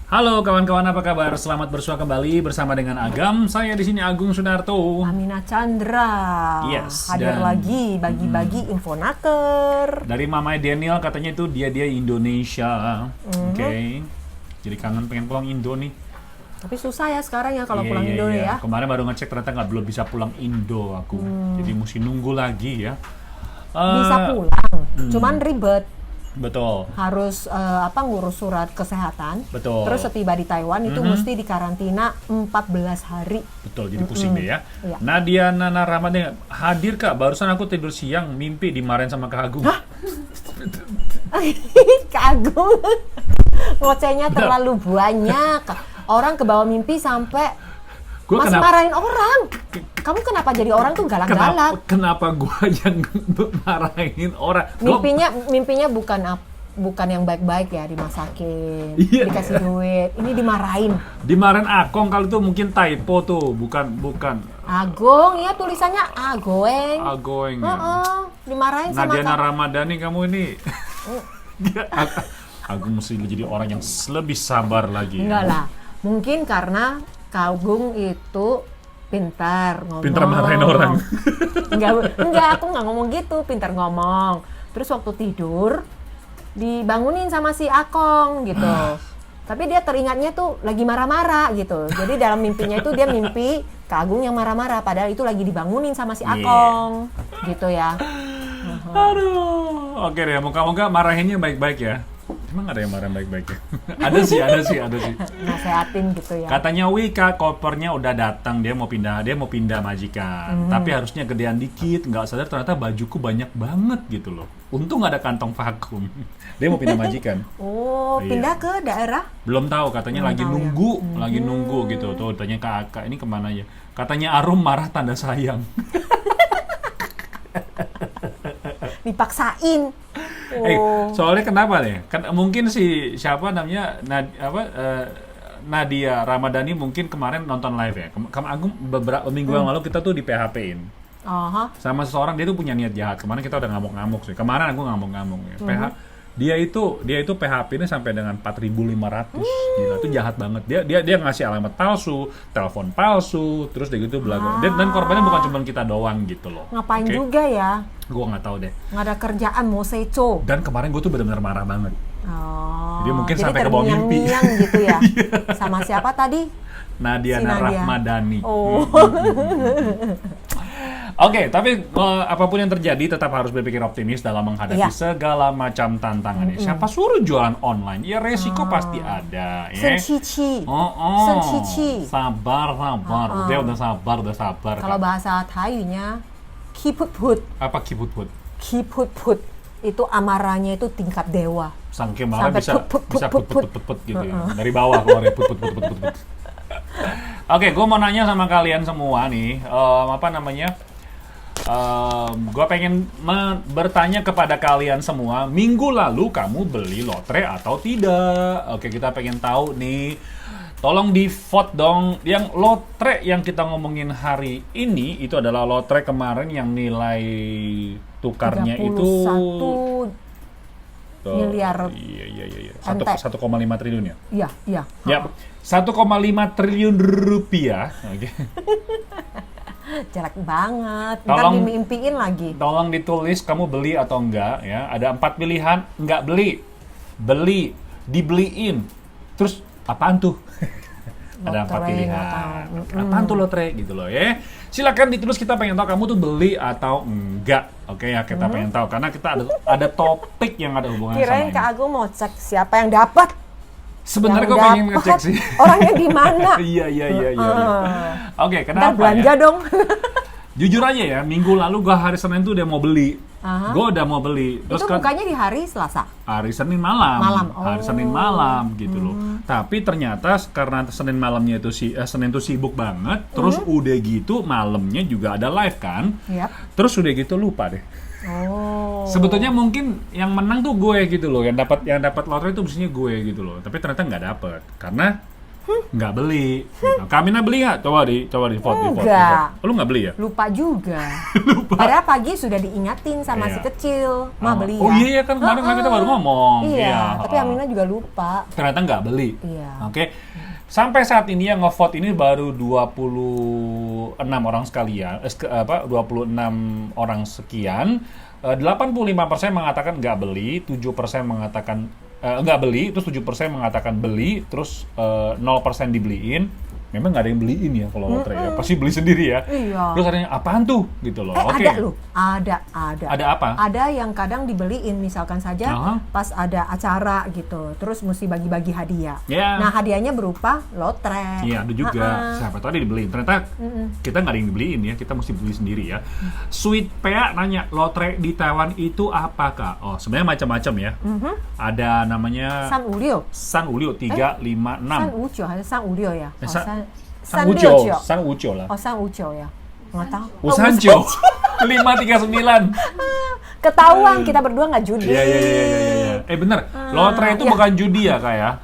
Halo kawan-kawan, apa kabar? Selamat bersua kembali bersama dengan Agam. Saya di sini Agung Sunarto. Amina Chandra. Yes, Hadir dan lagi bagi-bagi info naker. dari Mamai Daniel katanya itu dia Indonesia. Oke. Jadi kangen pengen pulang Indo nih. Tapi susah ya sekarang ya kalau Iya, pulang iya, Indo iya. ya. Kemarin baru ngecek ternyata belum bisa pulang Indo aku. Jadi mesti nunggu lagi ya. Bisa pulang, cuman ribet. Betul. Harus ngurus surat kesehatan. Betul. Terus setiba di Taiwan itu mesti dikarantina 14 hari. Betul, jadi pusing deh ya. Iya. Nadia Nana Ramadhan hadir Kak, barusan aku tidur siang mimpi dimarahin sama Kak Agung. Kagum. Ngocehnya terlalu banyak. Orang ke bawah mimpi sampai Gua masih kenapa- marahin orang. Kamu kenapa jadi orang tuh galak-galak? Kenapa gua yang marahin orang? Gua- Mimpinya bukan yang baik-baik ya, dimasakin, Iya. dikasih duit. Ini dimarahin. Dimarahin Akong kalau itu mungkin typo tuh, bukan Agong, ya tulisannya Agoeng. Agoeng. Dimarahin sama Nadia kamu. Ramadhani kamu ini. Agung mesti jadi orang yang lebih sabar lagi. Enggak lah. Mungkin karena Kagung itu pintar ngomong. Pintar marahin orang. Enggak, aku nggak ngomong gitu, pintar ngomong. Terus waktu tidur dibangunin sama si Akong gitu. Tapi dia teringatnya tuh lagi marah-marah gitu. Jadi dalam mimpinya itu dia mimpi Kak Agung yang marah-marah, padahal itu lagi dibangunin sama si Akong. Gitu ya. Aduh. Oke deh, moga-moga marahinnya baik-baik ya. Emang ada yang marah baik-baik ya? ada sih. Nasehatin gitu ya. Katanya Wika kopernya udah datang, dia mau pindah majikan. Tapi harusnya gedean dikit, nggak sadar ternyata bajuku banyak banget gitu loh. Untung ada kantong vakum. Dia mau pindah majikan. Oh, Iya. pindah ke daerah? Belum tahu, katanya Belum lagi tahu ya. nunggu gitu. Tuh tanya ke Aka, ini kemana ya? Katanya Arum marah tanda sayang. Dipaksain. Soalnya kenapa nih? Kan mungkin si siapa namanya Nadia Ramadhani mungkin kemarin nonton live ya. Agung beberapa minggu yang lalu kita tuh di PHP-in. Aha. Sama seseorang, dia tuh punya niat jahat. Kemarin kita udah ngamuk-ngamuk sih. Kemarin aku ngamuk-ngamuk ya. Dia itu PHP-nya sampai dengan 4.500. Gila, itu jahat banget. Dia ngasih alamat palsu, telepon palsu, terus dia gitu belagu. Dan korbannya bukan cuma kita doang gitu loh. Ngapain Oke? juga ya? Gua nggak tahu deh. Nggak ada kerjaan, mau seco. Dan kemarin gue tuh benar-benar marah banget. Oh, Jadi mungkin sampai ke bawah mimpi. terbiang-biang gitu ya. Sama siapa tadi? Nadia Si Nadia. Rahmadani. Oh. Oke, tapi apapun yang terjadi tetap harus berpikir optimis dalam menghadapi Iya. segala macam tantangannya. Siapa suruh jualan online? Ya resiko pasti ada. Ya. Sencici. Oh. Sencici. Sabar. Dia udah sabar. Kalau Kak. bahasa Thainya, kiput-put. Apa kiput-put? Kiput-put. Itu amarahnya itu tingkat dewa. Sangke marah Sampai bisa put gitu ya. Dari bawah keluar ya put. Oke, gue mau nanya sama kalian semua nih, gue pengen bertanya kepada kalian semua, minggu lalu kamu beli lotre atau tidak? Oke, kita pengen tahu nih. Tolong di vote dong. Yang lotre yang kita ngomongin hari ini itu adalah lotre kemarin yang nilai tukarnya itu 31 miliar. Iya. Ente. 1,5 triliun ya? Iya. Ya, 1,5 triliun rupiah. Oke. Jelek banget. Ntar Tolong- dimimpiin lagi. Tolong ditulis kamu beli atau enggak ya. Ada 4 pilihan, enggak beli, dibeliin. Terus apaan tuh? Ada 4 Lotre, pilihan. nggak tahu. Apaan tuh lotre gitu loh ya. Silakan ditulis, kita pengen tahu kamu tuh beli atau enggak. Oke ya, kita pengen tahu karena kita ada topik yang ada hubungannya Kirain sama Kak ini. Agung mau cek siapa yang dapat. Sebenarnya Yang gue pengen dapet, ngecek sih. Orangnya di mana? Iya. Oke, Ntar kenapa belanja ya? dong. Jujur aja ya, minggu lalu gue hari Senin tuh udah mau beli. Aha. Gue udah mau beli. Itu bukanya di hari Selasa. Hari Senin malam. Malam, Hari oh. Senin malam gitu loh. Tapi ternyata karena Senin malamnya itu Senin tuh sibuk banget, terus udah gitu malamnya juga ada live kan. Yap. Terus udah gitu lupa deh. Oh. Sebetulnya mungkin yang menang tuh gue gitu loh, yang dapat lotre itu mestinya gue gitu loh. Tapi ternyata nggak dapet karena nggak beli. Gitu. Kamina beli nggak? Coba di vote. Enggak. Lu nggak beli ya? Lupa juga. Padahal pagi sudah diingatin sama si kecil, Ma beli ya. Oh iya kan kemarin kita baru ngomong. Iya, tapi Amina juga lupa. Ternyata nggak beli. Iya. Oke. Sampai saat ini yang ngevote ini baru 26 orang sekalian, 26 orang sekian. 85% mengatakan nggak beli, 7% mengatakan nggak beli, terus 7% mengatakan beli, terus 0% dibeliin. Memang nggak ada yang beliin ya kalau lotre ya, pasti beli sendiri ya. Iya. Terus adanya apaan tuh gitu loh. Oke. Ada loh, ada. Ada apa? Ada yang kadang dibeliin, misalkan saja pas ada acara gitu, terus mesti bagi-bagi hadiah. Yeah. Nah hadiahnya berupa lotre. Iya ada juga. Siapa tahu ada dibeliin. Ternyata kita nggak ada yang dibeliin ya, kita mesti beli sendiri ya. Sweet Pea nanya, lotre di Taiwan itu apa Kak? Oh sebenarnya macam-macam ya. Ada namanya San Ulio 3, 5, 6. San Ucio, ada San Ulio ya. San Ucio lah. Oh, San Ucio ya. Nggak tahu. Usanjo. 539. Ketahuan kita berdua nggak judi. Iya. Bener. Lotre itu bukan judi ya, Kak ya?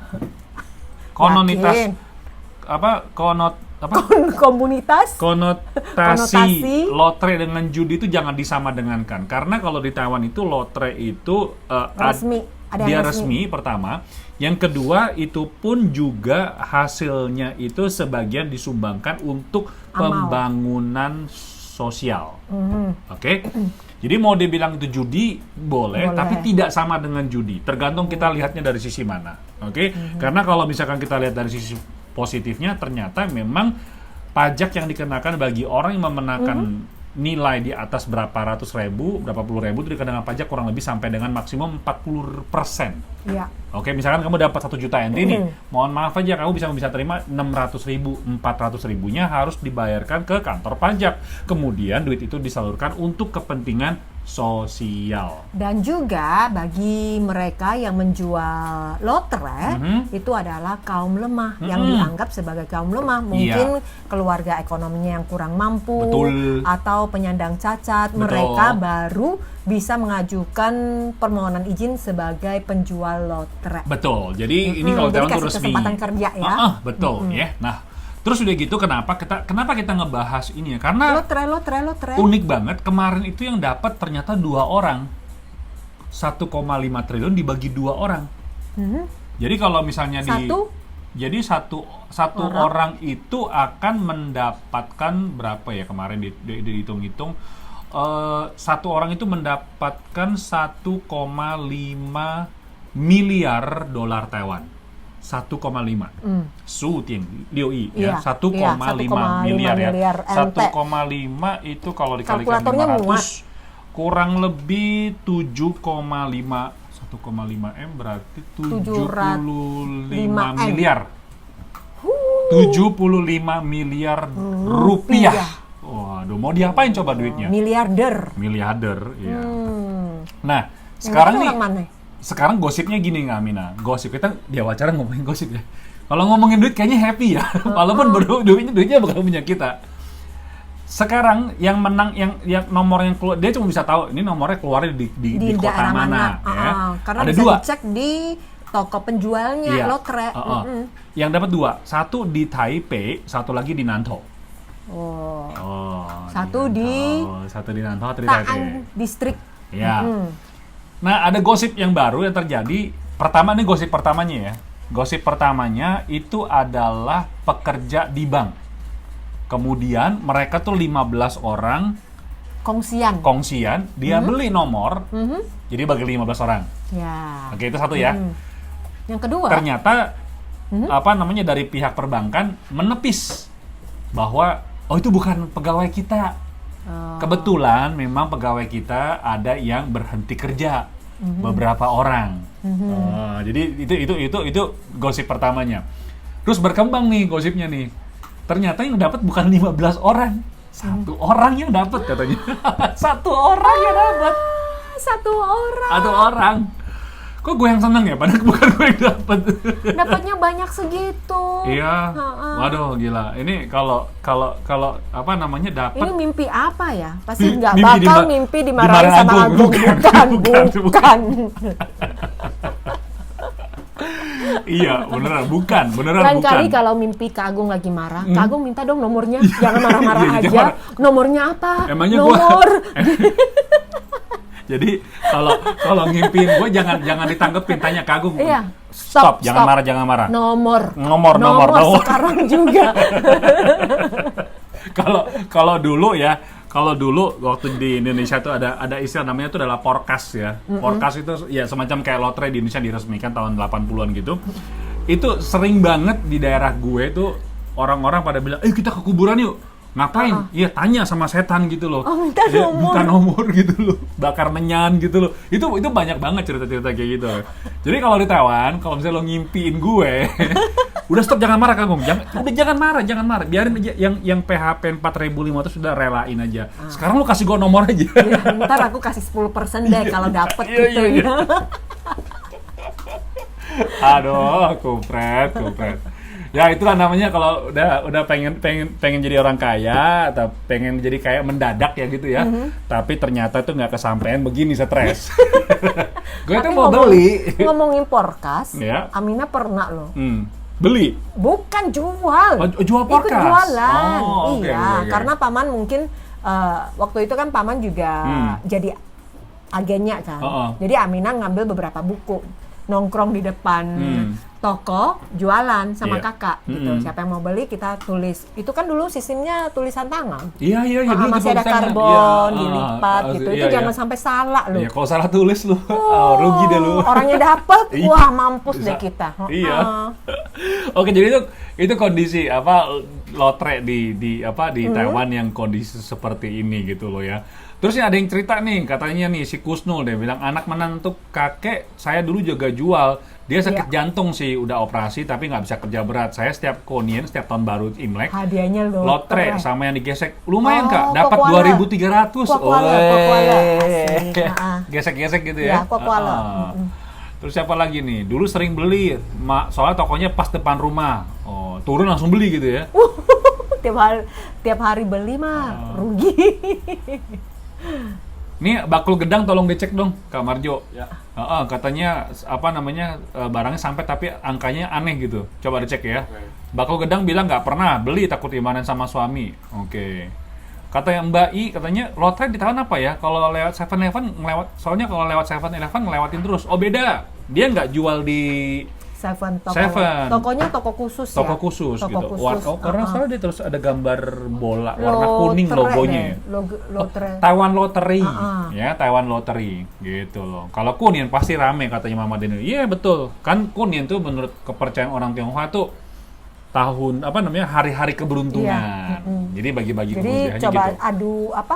Konotasi lotre dengan judi itu jangan disamadengankan. Karena kalau di Taiwan itu lotre itu resmi pertama. Yang kedua itu pun juga hasilnya itu sebagian disumbangkan untuk pembangunan sosial. Oke? Jadi mau dibilang itu judi boleh, tapi tidak sama dengan judi. Tergantung kita lihatnya dari sisi mana. Oke? Karena kalau misalkan kita lihat dari sisi positifnya, ternyata memang pajak yang dikenakan bagi orang yang memenangkan nilai di atas berapa ratus ribu, berapa puluh ribu itu dikenakan pajak kurang lebih sampai dengan maksimum 40%. Iya. Oke, misalkan kamu dapat 1 juta NT nih, mohon maaf aja kamu bisa terima 600 ribu, 400 ribunya harus dibayarkan ke kantor pajak. Kemudian duit itu disalurkan untuk kepentingan sosial. Dan juga bagi mereka yang menjual lotre itu adalah kaum lemah yang dianggap sebagai kaum lemah, mungkin keluarga ekonominya yang kurang mampu atau penyandang cacat. Mereka baru bisa mengajukan permohonan izin sebagai penjual lotre. Betul. Jadi ini kalau Taiwan itu resmi. Kesempatan kerja ya. Betul ya. Nah, terus udah gitu kenapa kita ngebahas ini ya? Karena lotre. Unik banget, kemarin itu yang dapat ternyata 2 orang. 1,5 triliun dibagi 2 orang. Jadi kalau misalnya jadi satu orang itu akan mendapatkan berapa ya kemarin dihitung-hitung, satu orang itu mendapatkan 1,5 miliar dolar Taiwan. 1,5. Su Tian Liu Yi ya, 1,5 miliar ya. 1,5 itu kalau dikalikan 500 kurang lebih 7,5 1,5 M berarti 75 miliar. 75 miliar rupiah. Waduh, mau diapain coba duitnya? Miliarder, iya. Nah, sekarang nih sekarang gosipnya gini nggak, Mina? Gosip kita di wawancara ngomongin gosip ya. Kalau ngomongin duit kayaknya happy ya, walaupun duitnya bukan punya kita. Sekarang yang menang, yang nomor yang keluar, dia cuma bisa tahu ini nomornya keluarnya di kota mana. Ya. Karena ada bisa 2 dicek di toko penjualnya lotre. Yang dapat 2, satu di Taipei, satu lagi di Nantou. Satu di Nantou, satu di Taipei. Distrik. Ya. Nah, ada gosip yang baru yang terjadi. Pertama, ini gosip pertamanya ya. Gosip pertamanya itu adalah pekerja di bank. Kemudian mereka tuh 15 orang kongsian, dia beli nomor. Jadi bagi 15 orang. Ya. Oke, itu satu ya. Yang kedua, ternyata dari pihak perbankan menepis bahwa itu bukan pegawai kita. Kebetulan memang pegawai kita ada yang berhenti kerja, beberapa orang. Jadi itu gosip pertamanya. Terus berkembang nih gosipnya nih. Ternyata yang dapat bukan 15 orang, 1 orang yang dapat katanya. 1 orang yang dapat. 1 orang. Kok gue yang seneng ya, padahal bukan gue yang dapat. Dapatnya banyak segitu. Iya. Waduh, gila. Ini kalau apa namanya dapat. Ini mimpi apa ya? Pasti nggak bakal mimpi dimarahin sama Agung. Bukan. Iya, beneran Lain bukan. kali kalau mimpi Kak Agung lagi marah, Kak Agung minta dong nomornya, jangan marah-marah Iya, aja. jangan. Nomornya apa? Emangnya Nomor. Jadi kalau ngimpiin gue jangan ditanggepin, tanya Kak Agung. Iya. Stop, jangan marah. Nomor Nomor. sekarang juga. Kalau dulu waktu di Indonesia tuh ada istilah namanya tuh adalah forecast ya. Forecast itu ya semacam kayak lotre di Indonesia diresmikan tahun 80-an gitu. Itu sering banget di daerah gue tuh orang-orang pada bilang, kita ke kuburan yuk. Ngapain? Iya, tanya sama setan gitu loh. Oh, minta nomor gitu loh. Bakar menyan gitu loh. Itu banyak banget cerita-cerita kayak gitu. Jadi kalau di Taiwan, kalau misalnya lo ngimpiin gue, udah stop, jangan marah Kak Agung. Jangan marah. Biarin aja yang PHP 4.500 sudah relain aja. Sekarang lo kasih gue nomor aja. Ya, ntar aku kasih 10% deh kalau dapet gitu Iya. ya. Aduh, kupret. Ya itulah namanya kalau udah pengen jadi orang kaya atau pengen jadi kayak mendadak ya gitu ya. Tapi ternyata tuh nggak kesampaian, begini stres. Gue tuh mau beli. Ngomongin porkas, Ya. Amina pernah loh. Beli. Bukan jual. Jual Ikut porkas. jualan. Oh, oke, Iya, oke. karena paman mungkin waktu itu kan paman juga jadi agennya kan. Jadi Amina ngambil beberapa buku, nongkrong di depan toko, jualan sama Iya. kakak gitu. Siapa yang mau beli kita tulis. Itu kan dulu sistemnya tulisan tangan. Iya. Dulu Masih ada tulisan tangan. karbon, Iya, dilipat gitu. Itu jangan sampai salah loh. Iya, kalau salah tulis lu, rugi deh lu. Orangnya dapet, Iya. wah mampus Bisa. deh kita. Iya. Oke, jadi itu kondisi lotre di Taiwan yang kondisi seperti ini gitu loh ya. Terus ada yang cerita nih, katanya nih si Kusnul dia bilang anak menantu kakek saya dulu juga jual. Dia sakit jantung sih, udah operasi tapi nggak bisa kerja berat. Saya setiap Konien, setiap tahun baru Imlek, Hadiahnya lotre sama yang digesek. Lumayan Kak, dapat kokuala. 2.300. Kokuala. Asik. Gesek-gesek gitu ya. Ya, kokuala. Terus siapa lagi nih? Dulu sering beli, soalnya tokonya pas depan rumah. Oh, turun langsung beli gitu ya. tiap hari beli mah rugi. Nih bakul gedang tolong dicek dong Kak Marjo. Ya. Katanya barangnya sampai tapi angkanya aneh gitu. Coba dicek ya. Okay. Bakul gedang bilang nggak pernah beli, takut dimanen sama suami. Oke. Katanya Mbak I, katanya lotre di tahun apa ya? Kalau lewat 7-Eleven soalnya kalau lewat 7-Eleven ngelewatin terus. Oh beda. Dia nggak jual di Seven. Tokonya toko khusus ya? Toko khusus toko gitu. Khusus. Karena soalnya dia terus ada gambar bola warna kuning logonya ya. Lotre. Taiwan Lottery. Ya, Taiwan Lottery gitu loh. Kalau Kunien pasti rame katanya Mama Deni. Iya betul. Kan Kunien tuh menurut kepercayaan orang Tionghoa tuh hari-hari keberuntungan. Jadi bagi-bagi keberuntungannya gitu. Jadi coba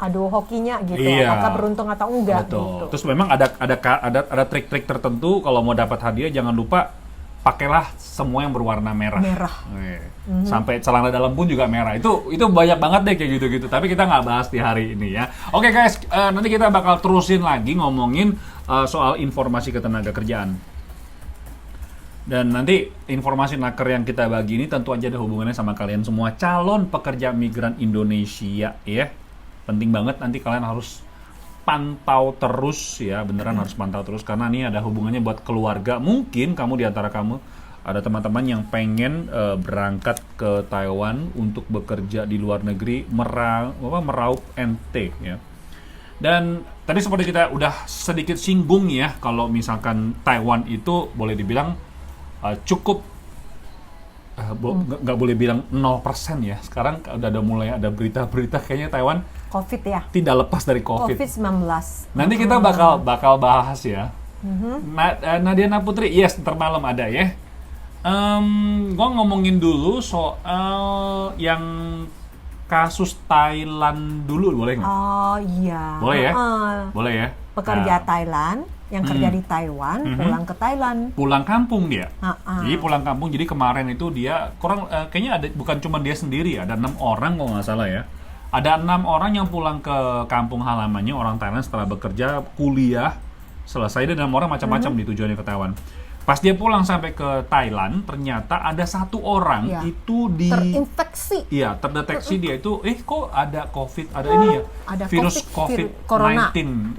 adu hokinya gitu, apakah beruntung atau enggak. Betul. Gitu. Terus memang ada trik-trik tertentu kalau mau dapat hadiah jangan lupa pakailah semua yang berwarna merah. Sampai celana dalam pun juga merah. Itu banyak banget deh kayak gitu-gitu. Tapi kita nggak bahas di hari ini ya. Oke guys, nanti kita bakal terusin lagi ngomongin soal informasi ketenaga kerjaan. Dan nanti informasi naker yang kita bagi ini tentu aja ada hubungannya sama kalian semua calon pekerja migran Indonesia ya. Penting banget nanti kalian harus pantau terus ya, beneran harus pantau terus karena ini ada hubungannya buat keluarga. Mungkin kamu di antara kamu ada teman-teman yang pengen berangkat ke Taiwan untuk bekerja di luar negeri meraup NT ya. Dan tadi seperti kita udah sedikit singgung ya, kalau misalkan Taiwan itu boleh dibilang cukup nggak boleh bilang 0% ya. Sekarang udah mulai ada berita-berita kayaknya Taiwan COVID ya. Tidak lepas dari COVID. COVID-19. Nanti kita bakal bahas ya. Nadiana Putri, yes, ntar malam ada ya. Gue ngomongin dulu soal yang kasus Thailand dulu, boleh nggak? Oh iya. Boleh ya? Boleh ya? Pekerja Thailand yang kerja di Taiwan pulang ke Thailand. Pulang kampung dia. Jadi pulang kampung. Jadi kemarin itu dia kayaknya bukan cuma dia sendiri, ada 6 orang kalau nggak salah ya. Ada 6 orang yang pulang ke kampung halamannya orang Thailand setelah bekerja, kuliah, selesai. Dan 6 orang macam-macam di tujuannya ke Taiwan. Pas dia pulang sampai ke Thailand, ternyata ada 1 orang itu terinfeksi. Iya, terdeteksi dia itu, kok ada COVID, ada ini ya, ada virus COVID-19,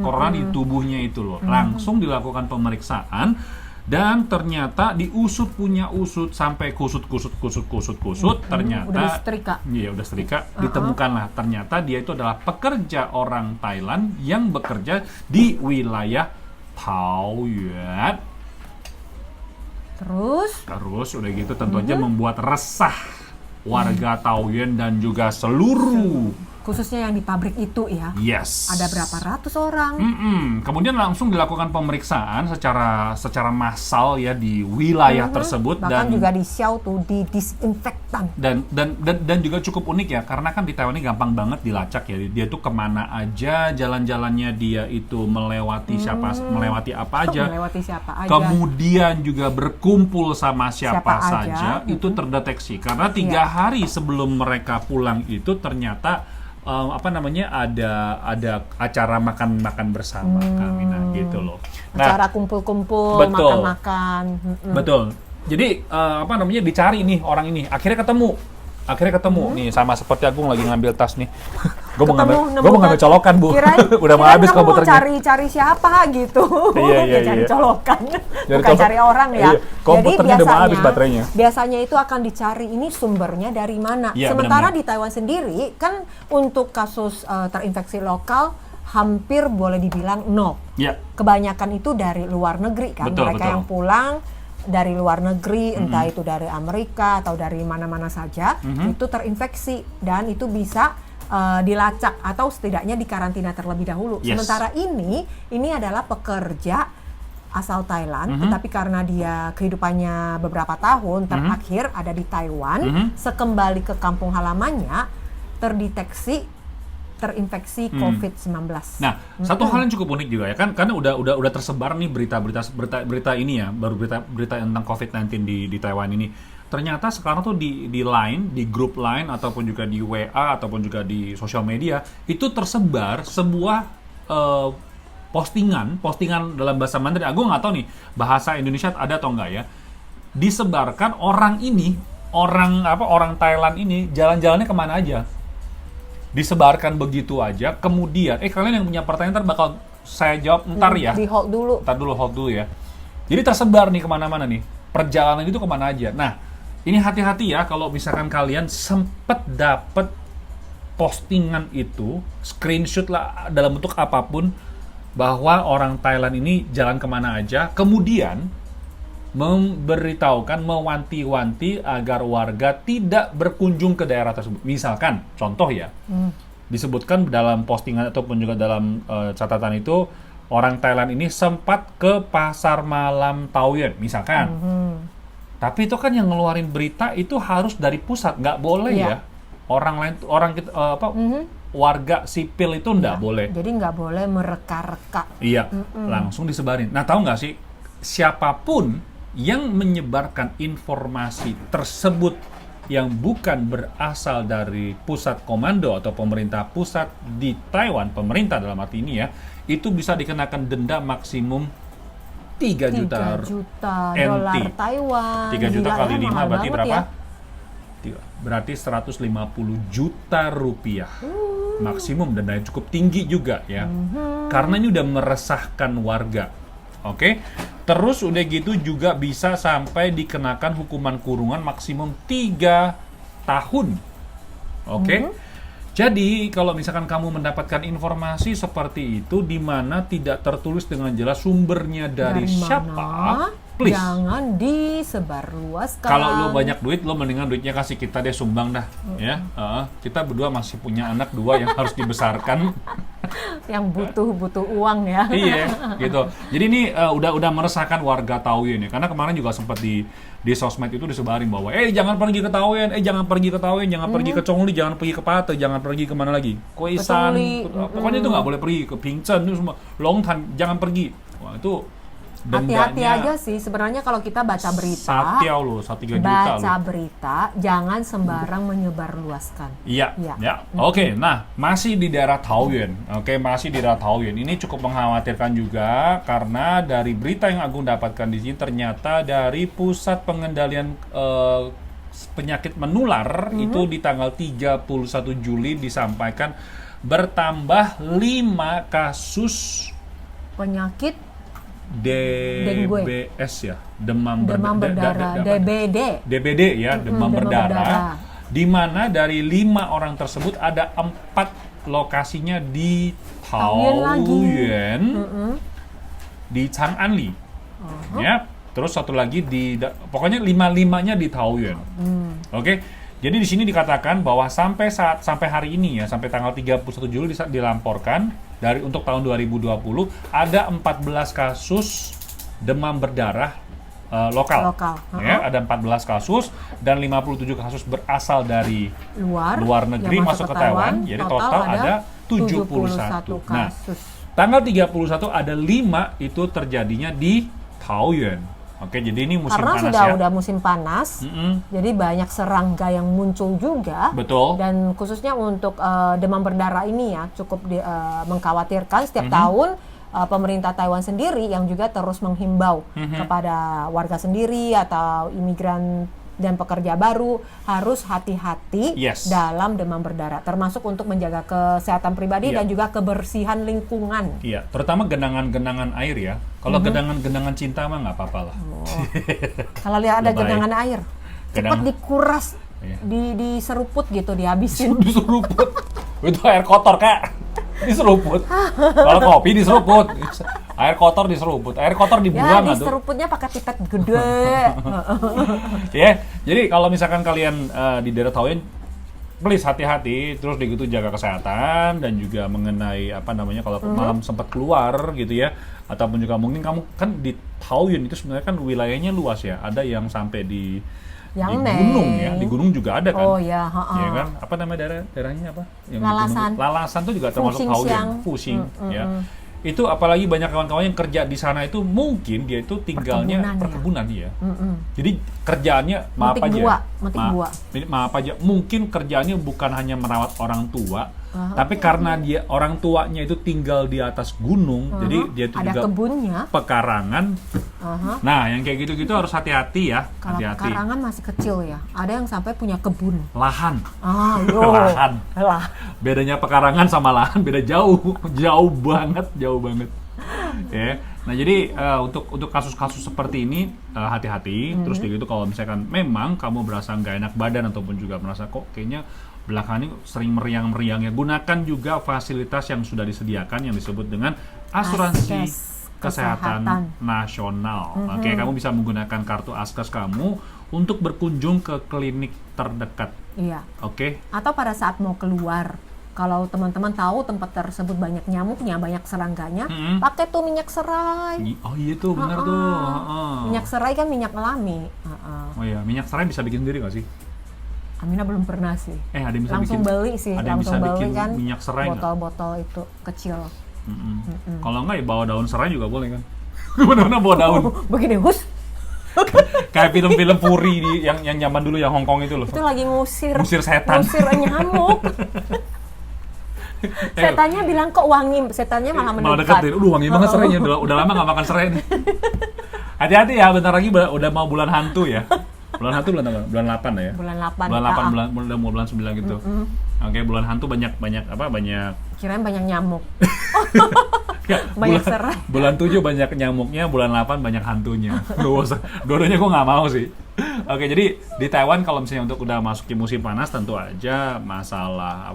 corona di tubuhnya itu loh. Langsung dilakukan pemeriksaan Dan ternyata diusut punya usut sampai kusut, ternyata Udah setrika. iya udah setrika, ditemukanlah ternyata dia itu adalah pekerja orang Thailand yang bekerja di wilayah Taoyuan. Terus udah gitu tentu aja membuat resah warga Taoyuan dan juga seluruh Khususnya yang di pabrik itu ya. yes. Ada berapa ratus orang. Kemudian langsung dilakukan pemeriksaan secara massal ya di wilayah tersebut. Bahkan Dan juga di Xiao tuh di disinfektan. dan juga cukup unik ya, karena kan di Taiwan ini gampang banget dilacak ya. Dia tuh kemana aja jalan-jalannya, dia itu melewati melewati apa aja. Melewati siapa aja. Kemudian juga berkumpul sama siapa Siapa saja aja. itu terdeteksi karena 3 hari sebelum mereka pulang itu ternyata ada acara makan bersama kami gitu loh. Acara kumpul-kumpul, betul. makan-makan. Betul. Jadi dicari nih orang ini. Akhirnya ketemu. Nih sama seperti Agung lagi ngambil tas nih. Gue mau ngambil colokan, Bu. Udah mau habis komputernya. Cari siapa gitu. Iya. Cari colokan. Bukan colokan. cari orang ya. Iya. Komputernya udah mau habis baterainya. Biasanya itu akan dicari ini sumbernya dari mana. Iya, Sementara benar-benar. di Taiwan sendiri kan untuk kasus terinfeksi lokal hampir boleh dibilang nol. Iya. Kebanyakan itu dari luar negeri kan. Betul, Mereka betul. yang pulang dari luar negeri, entah itu dari Amerika atau dari mana-mana saja, itu terinfeksi dan itu bisa dilacak atau setidaknya dikarantina terlebih dahulu. Yes. Sementara ini adalah pekerja asal Thailand, tetapi karena dia kehidupannya beberapa tahun terakhir ada di Taiwan, sekembali ke kampung halamannya terinfeksi COVID-19. Nah, satu hal yang cukup unik juga ya kan, karena udah tersebar nih berita ini ya, baru berita tentang COVID-19 di Taiwan ini. Ternyata sekarang tuh di Line, di grup Line ataupun juga di WA ataupun juga di sosial media itu tersebar sebuah postingan dalam bahasa Mandarin. Aku nggak tahu nih bahasa Indonesia ada atau enggak ya. Disebarkan orang Thailand ini jalan-jalannya kemana aja. Disebarkan begitu aja, kemudian kalian yang punya pertanyaan bakal saya jawab ntar ya. Di hold dulu. Hold dulu ya. Jadi tersebar nih kemana-mana nih, perjalanan itu kemana aja. Nah, ini hati-hati ya kalau misalkan kalian sempet dapet postingan itu, screenshot lah dalam bentuk apapun, bahwa orang Thailand ini jalan kemana aja, kemudian memberitahukan, mewanti-wanti agar warga tidak berkunjung ke daerah tersebut. Misalkan, contoh ya, disebutkan dalam postingan ataupun juga dalam catatan itu, orang Thailand ini sempat ke pasar malam Taoyuan, misalkan. Tapi itu kan yang ngeluarin berita itu harus dari pusat, nggak boleh ya. Warga sipil itu nggak boleh. Jadi nggak boleh mereka-reka. Iya, langsung disebarin. Nah, tahu nggak sih, siapapun yang menyebarkan informasi tersebut yang bukan berasal dari pusat komando atau pemerintah pusat di Taiwan, pemerintah dalam arti ini ya, itu bisa dikenakan denda maksimum 3 juta dolar Taiwan. 3 juta kali 5 berarti berapa? Ya? Berarti 150 juta rupiah. Maksimum, denda yang cukup tinggi juga ya. Karena ini udah meresahkan warga. Oke. Terus udah gitu juga bisa sampai dikenakan hukuman kurungan maksimum 3 tahun. Oke. Jadi, kalau misalkan kamu mendapatkan informasi seperti itu di mana tidak tertulis dengan jelas sumbernya dari siapa, please. Jangan disebarluaskan. Kalau lo banyak duit, lo mendingan duitnya kasih kita deh, sumbang dah. Ya, kita berdua masih punya anak 2 yang harus dibesarkan. Yang butuh uang ya. Iya, gitu. Jadi ini udah meresahkan warga Taoyuan ya. Karena kemarin juga sempat di sosmed itu disebarin bahwa jangan pergi ke Taoyuan, jangan pergi ke Taoyuan, jangan pergi ke Chongli, jangan pergi ke Pate, jangan pergi kemana lagi. Khoisan, pokoknya itu nggak boleh pergi ke Pingchen itu semua. Longtan, jangan pergi. Wah, itu hati-hati aja sih sebenarnya kalau kita baca berita. 3 juta baca berita, jangan sembarang menyebarluaskan. Iya. Oke, nah masih di daerah Taoyuan. Masih di daerah Taoyuan. Ini cukup mengkhawatirkan juga karena dari berita yang Agung dapatkan di sini ternyata dari pusat pengendalian penyakit menular itu di tanggal 31 Juli disampaikan bertambah 5 kasus penyakit Dengue. DBS ya, demam Demam berdarah, DBD. DBD ya, demam berdarah. Di mana dari 5 orang tersebut ada 4 lokasinya di Taoyuan, di Chang'an-li, ya. Terus satu lagi pokoknya 5-5-nya di Taoyuan. Oke. Jadi di sini dikatakan bahwa sampai hari ini ya, sampai tanggal 31 Juli dilaporkan untuk tahun 2020 ada 14 kasus demam berdarah lokal. Ya, ada 14 kasus dan 57 kasus berasal dari luar negeri masuk ke Taiwan. Jadi total ada 71 kasus. Nah, tanggal 31 ada 5 itu terjadinya di Taoyuan. Oke, jadi ini musim karena panas udah musim panas, jadi banyak serangga yang muncul juga. Betul. Dan khususnya untuk demam berdarah ini ya cukup mengkhawatirkan. Setiap tahun pemerintah Taiwan sendiri yang juga terus menghimbau kepada warga sendiri atau imigran dan pekerja baru harus hati-hati dalam demam berdarah, termasuk untuk menjaga kesehatan pribadi dan juga kebersihan lingkungan. Iya, terutama genangan-genangan air ya. Kalau genangan-genangan cinta mah nggak apa-apa lah. Kalau lihat ada genangan air, cepat dikuras, diseruput gitu, dihabisin. Diseruput, itu air kotor Kak. Diseruput. Kalau kopi diseruput. Air kotor diseruput. Air kotor dibuang ya, diseruputnya pakai pipet gede. Ya, jadi kalau misalkan kalian di daerah Taoyuan, please hati-hati, terus gitu jaga kesehatan dan juga mengenai kalau malam sempat keluar gitu ya, ataupun juga mungkin kamu kan di Taoyuan itu sebenarnya kan wilayahnya luas ya, ada yang sampai di gunung ya, di gunung juga ada kan. Oh ya, ya kan, apa nama daerahnya apa? Yang Lalasan. Lalasan tuh juga termasuk Taoyuan, Fuxing ya. Itu apalagi banyak kawan-kawan yang kerja di sana itu mungkin dia itu tinggalnya perkebunan ya. Jadi kerjaannya maaf aja, mungkin kerjaannya bukan hanya merawat orang tua, tapi karena dia orang tuanya itu tinggal di atas gunung, jadi dia itu ada juga kebunnya, pekarangan. Nah, yang kayak gitu-gitu harus hati-hati ya. Kalau pekarangan masih kecil ya, ada yang sampai punya kebun. Lahan. Lahan. Bedanya pekarangan sama lahan beda jauh banget. Ya. Nah, jadi untuk kasus-kasus seperti ini hati-hati. Terus gitu kalau misalkan memang kamu berasa nggak enak badan ataupun juga merasa kok kayaknya belakangan ini sering meriang-meriang ya, gunakan juga fasilitas yang sudah disediakan yang disebut dengan asuransi kesehatan nasional. Oke, kamu bisa menggunakan kartu Askes kamu untuk berkunjung ke klinik terdekat. Iya. Oke. Atau pada saat mau keluar, kalau teman-teman tahu tempat tersebut banyak nyamuknya, banyak serangganya, pakai tuh minyak serai. Oh iya tuh, benar tuh. Minyak serai kan minyak alami. Oh iya, minyak serai bisa bikin sendiri nggak sih? Amina belum pernah sih. Ada yang bisa langsung beli sih, ada yang bisa bikin kan minyak serai nggak? Botol-botol itu kecil. Kalau nggak ya bawa daun serai juga boleh kan? Benar-benar bawa daun. Begini, hus. Kayak film-film Puri yang zaman dulu yang Hong Kong itu loh. Itu lagi ngusir setan. Ngusir nyamuk. Setannya bilang kok wangi, setannya malah mendekat. Wangi banget serainya. Udah lama nggak makan serai nih. Hati-hati ya, bentar lagi udah mau bulan hantu ya. Bulan hantu bulan apa? Bulan 8 ya? Bulan 8. Udah mau bulan 9 gitu. Oke, bulan hantu banyak kirain banyak nyamuk. Banyak serai. Bulan 7 banyak nyamuknya, bulan 8 banyak hantunya. Dua-duanya gue nggak mau sih. Oke, jadi di Taiwan kalau misalnya untuk udah masuk ke musim panas, tentu aja masalah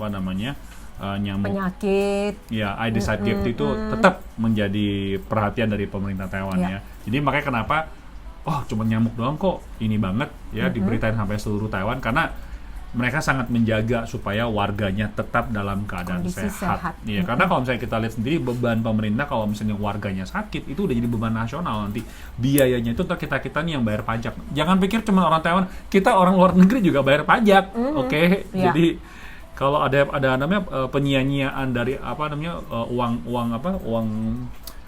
nyamuk, penyakit, ya Aedes aegypti itu tetap menjadi perhatian dari pemerintah Taiwan ya. Jadi makanya kenapa cuma nyamuk doang kok ini banget ya diberitain sampai seluruh Taiwan, karena mereka sangat menjaga supaya warganya tetap dalam keadaan sehat. Ya, karena kalau misalnya kita lihat sendiri beban pemerintah kalau misalnya warganya sakit itu udah jadi beban nasional, nanti biayanya itu kita nih yang bayar pajak. Jangan pikir cuma orang Taiwan, kita orang luar negeri juga bayar pajak. Oke. Jadi kalau ada namanya penyia-nyiaan dari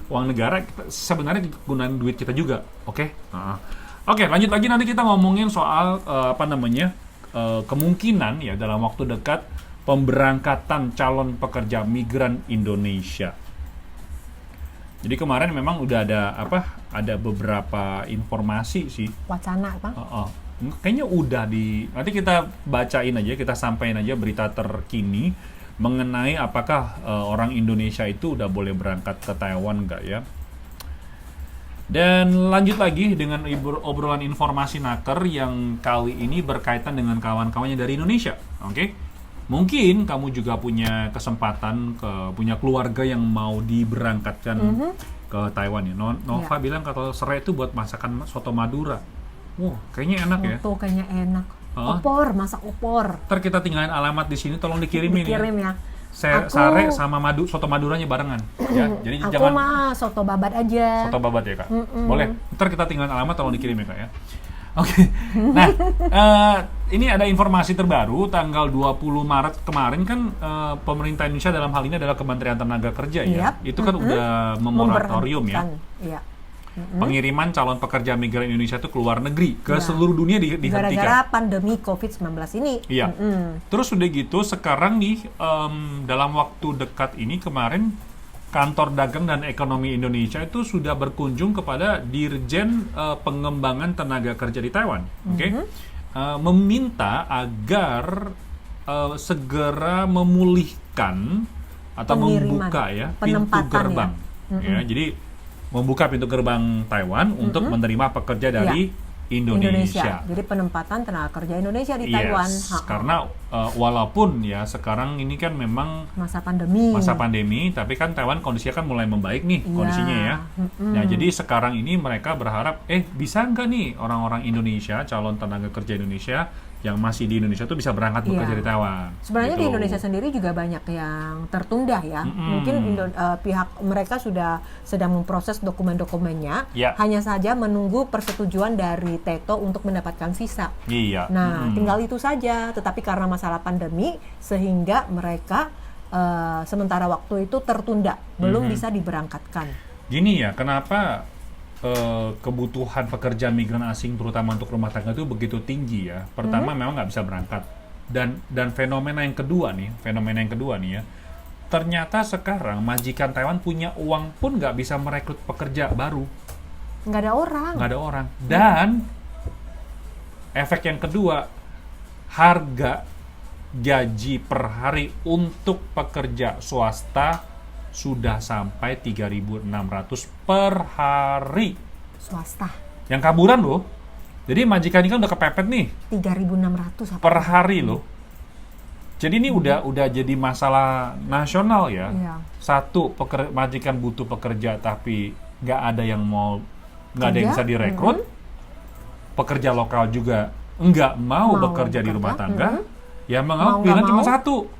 uang negara, sebenarnya gunain duit kita juga. Oke, lanjut lagi nanti kita ngomongin soal kemungkinan ya dalam waktu dekat pemberangkatan calon pekerja migran Indonesia. Jadi kemarin memang udah ada beberapa informasi sih. Wacana apa? Kayaknya udah nanti kita bacain aja, kita sampaikan aja berita terkini mengenai apakah orang Indonesia itu udah boleh berangkat ke Taiwan nggak ya. Dan lanjut lagi dengan obrolan informasi naker yang kali ini berkaitan dengan kawan-kawannya dari Indonesia. Oke? Mungkin kamu juga punya kesempatan punya keluarga yang mau diberangkatkan ke Taiwan ya. Nova bilang kalau serai itu buat masakan soto Madura. Wow, kayaknya enak ya. Soto kayaknya enak. Opor, masak opor. Ntar kita tinggalin alamat di sini, tolong dikirimin Dikirim ya. Sare sama soto Maduranya barengan ya. Jadi Aku jangan mah soto babat aja. soto babat ya, Kak. Boleh. Ntar kita tinggalin alamat, tolong dikirim ya, Kak ya. Oke. Nah, ini ada informasi terbaru tanggal 20 Maret kemarin kan pemerintah Indonesia dalam hal ini adalah Kementerian Tenaga Kerja ya. Itu kan udah memoratorium ya. Iya. Pengiriman calon pekerja migran Indonesia itu ke luar negeri, ke seluruh dunia dihentikan. Gara-gara pandemi COVID-19 ini. Iya. Terus udah gitu sekarang nih dalam waktu dekat ini kemarin Kantor Dagang dan Ekonomi Indonesia itu sudah berkunjung kepada Dirjen Pengembangan Tenaga Kerja di Taiwan, meminta agar segera memulihkan atau membuka ya pintu gerbang. Ya, jadi membuka pintu gerbang Taiwan untuk menerima pekerja dari Indonesia. Jadi penempatan tenaga kerja Indonesia di Taiwan. Karena walaupun ya sekarang ini kan memang masa pandemi, tapi kan Taiwan kondisinya kan mulai membaik nih kondisinya ya. Nah jadi sekarang ini mereka berharap, bisa nggak nih orang-orang Indonesia, calon tenaga kerja Indonesia yang masih di Indonesia tuh bisa berangkat bekerja di Taiwan. Sebenarnya di Indonesia sendiri juga banyak yang tertunda ya. Mungkin pihak mereka sudah sedang memproses dokumen-dokumennya, hanya saja menunggu persetujuan dari TETO untuk mendapatkan visa. Nah, tinggal itu saja. Tetapi karena masalah pandemi, sehingga mereka sementara waktu itu tertunda, belum bisa diberangkatkan. Gini ya, kenapa kebutuhan pekerja migran asing terutama untuk rumah tangga itu begitu tinggi ya. Pertama memang nggak bisa berangkat, dan fenomena yang kedua nih ya, ternyata sekarang majikan Taiwan punya uang pun nggak bisa merekrut pekerja baru. Nggak ada orang. Dan efek yang kedua, harga gaji per hari untuk pekerja swasta sudah sampai 3.600 per hari. Swasta. Yang kaburan loh. Jadi majikan ini kan udah kepepet nih. 3.600 per hari loh. Jadi ini udah jadi masalah nasional ya. Satu, majikan butuh pekerja tapi nggak ada yang yang bisa direkrut. Pekerja lokal juga nggak mau bekerja di rumah tangga. Ya pilihan cuma satu.